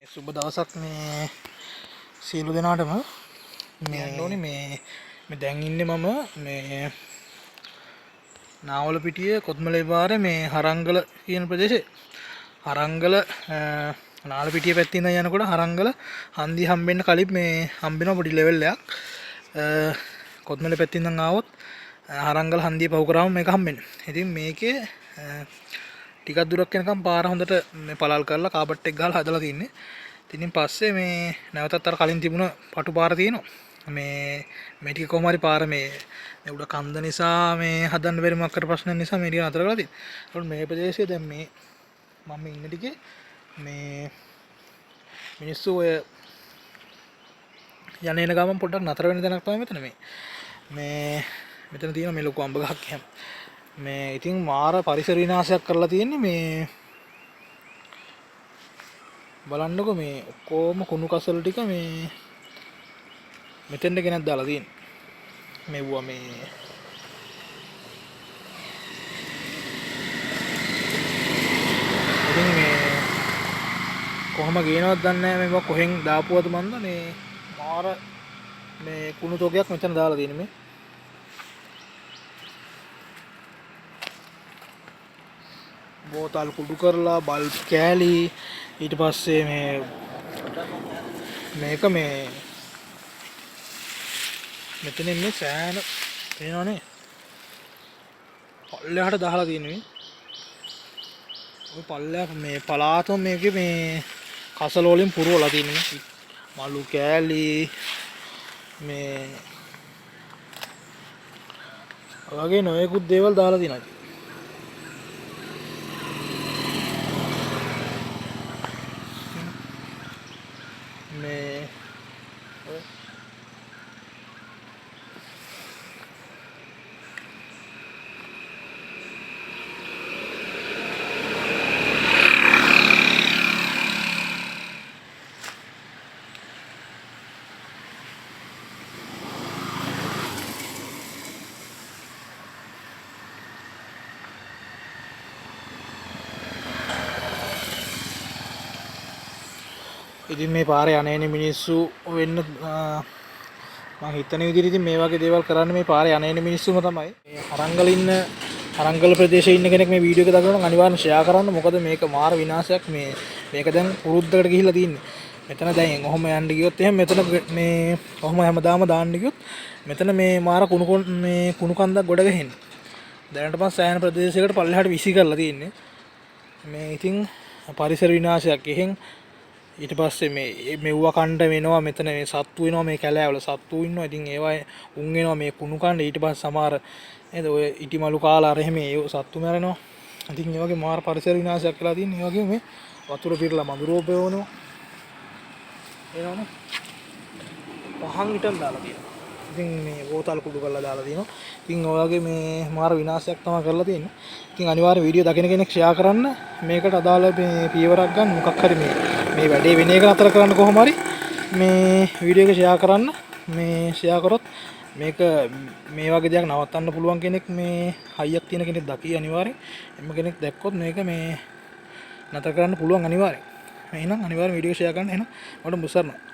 සුබ දවසක් මේ සියලු දෙනාටම මේ ඕනේ මේ දැන් ඉන්නේ මම මේ නාවලපිටිය කොත්මලේ පාරේ මේ හරංගල කියන ප්‍රදේශේ හරංගල නාවලපිටිය පැත්තේ ඉඳන් යනකොට හරංගල හන්දිය හම්බෙන්න කලින් මේ හම්බෙන පොඩි ලෙවල් එකක් කොත්මලේ පැත්තේ ඉඳන් ආවොත් හරංගල හන්දිය පහු කරාම මේක හම්බෙන්නේ. ඉතින් මේකේ ටිකක් දුරක් යනකම් පාර හොඳට මේ පළල් කරලා කාබට් එක ගහලා හදලා තින්නේ. ඉතින් පස්සේ මේ නැවතත් අර කලින් තිබුණ පටු පාර තියෙනවා. මේ ටික කොහොම හරි පාර මේ උඩ කන්ද නිසා මේ හදන්න බැරි මොකක් කර ප්‍රශ්න නිසා මේ ටික නතර කරලා තියෙනවා. ඒකට මේ ප්‍රදේශයේ දැන් මේ මම ඉන්න ටිකේ මේ මිනිස්සු ඔය යන්නේ ගමන් පොඩ්ඩක් නතර වෙන තැනක් තමයි මෙතන මේ මෙතන තියෙන මේ ලොකු අඹ ගහක් එහෙම. මේ ඉතින් මාර පරිසර විනාශයක් කරලා තියෙන්නේ මේ බලන්නකො මේ ඔක්කොම කුණු කසල ටික මේ මෙතෙන්ට ගෙනත් දාලා තියෙන්නේ. මෙව්වා මේ ඉතින් මේ කොහොම ගේනවද දන්නේ නැහැ මේවා කොහෙන් දාපුවද මන්ද මේ මාර මේ කුණු තෝගයක් මෙතන දාලා තියෙන්නේ මේ බෝතල් කුඩු කරලා බල්බ් කෑලි ඊට පස්සේ මේක මේ මෙතන ඉන්නේ සෑන පේනවනේ පල්ලෙහාට දාලා තියෙනවා. ඔය පල්ලෙහා මේ පලාතම මේකේ මේ කසල වලින් පුරවලා තියෙනවා. මලු කෑලි මේ වගේ නොයෙකුත් දේවල් දාලා තියෙනවා. මේ ඉතින් මේ පාරේ යන්නේ මිනිස්සු වෙන්න මම හිතන විදිහට ඉතින් මේ වගේ දේවල් කරන්න මේ පාරේ යන්නේ මිනිස්සුම තමයි. මේ හරංගල ප්‍රදේශයේ ඉන්න කෙනෙක් මේ වීඩියෝ එක දාගන්න අනිවාර්යෙන් ෂෙයා කරන්න. මොකද මේක මාර විනාශයක් මේක දැන් පුරුද්දකට ගිහිල්ලා තින්නේ. මෙතන දැන් ඔහොම යන්න ගියොත් එහෙනම් මෙතන මේ ඔහොම හැමදාම දාන්න ගියොත් මෙතන මේ මාර කුණු කන්දක් ගොඩ ගහන්නේ. දැනට පස්සේ සෑහෙන ප්‍රදේශයකට පල්ලෙහාට විසි කරලා තින්නේ. මේ ඉතින් පරිසර විනාශයක් එහෙන් ඊට පස්සේ මේ මෙව්ව කණ්ඩ වෙනවා මෙතන මේ සත්තු වෙනවා මේ කැලෑවල සත්තු ඉන්නවා. ඉතින් ඒවා උන් වෙනවා මේ කුණු කණ්ඩ ඊට පස්සේ සමහර නේද ඔය ඉටිමලු කාලා අර එහෙම ඒ සත්තු මැරෙනවා. ඉතින් ඒ වගේ මාර පරිසර විනාශයක් වෙලා තියෙන. ඒ වගේ මේ වතුර පිරලා මඳුරෝ බෙවනවා. එනවනේ පහන් ඉටන් දාලා තියෙනවා. ඉතින් මේ බෝතල් කුඩු කරලා දාලා තියෙනවා. ඉතින් ඔය වගේ මේ මාර විනාශයක් තමයි කරලා තියෙන්නේ. ඉතින් අනිවාර්ය වීඩියෝ දකින කෙනෙක් ෂෙයා කරන්න. මේකට අදාළ මේ පියවරක් ගන්න මොකක් හරි මේ වැඩේ වෙන එක නතර කරන්න කොහොම හරි මේ වීඩියෝ එක ෂෙයා කරන්න. මේ ෂෙයා කරොත් මේක මේ වගේ දෙයක් නවත්තන්න පුළුවන් කෙනෙක් මේ හයියක් තියෙන කෙනෙක් දකි අනිවාර්යෙන්. එම්ම කෙනෙක් දැක්කොත් මේක මේ නතර කරන්න පුළුවන් අනිවාර්යෙන්. එහෙනම් අනිවාර්යෙන් වීඩියෝ ෂෙයා කරන්න. එහෙනම් මට මුසරනවා.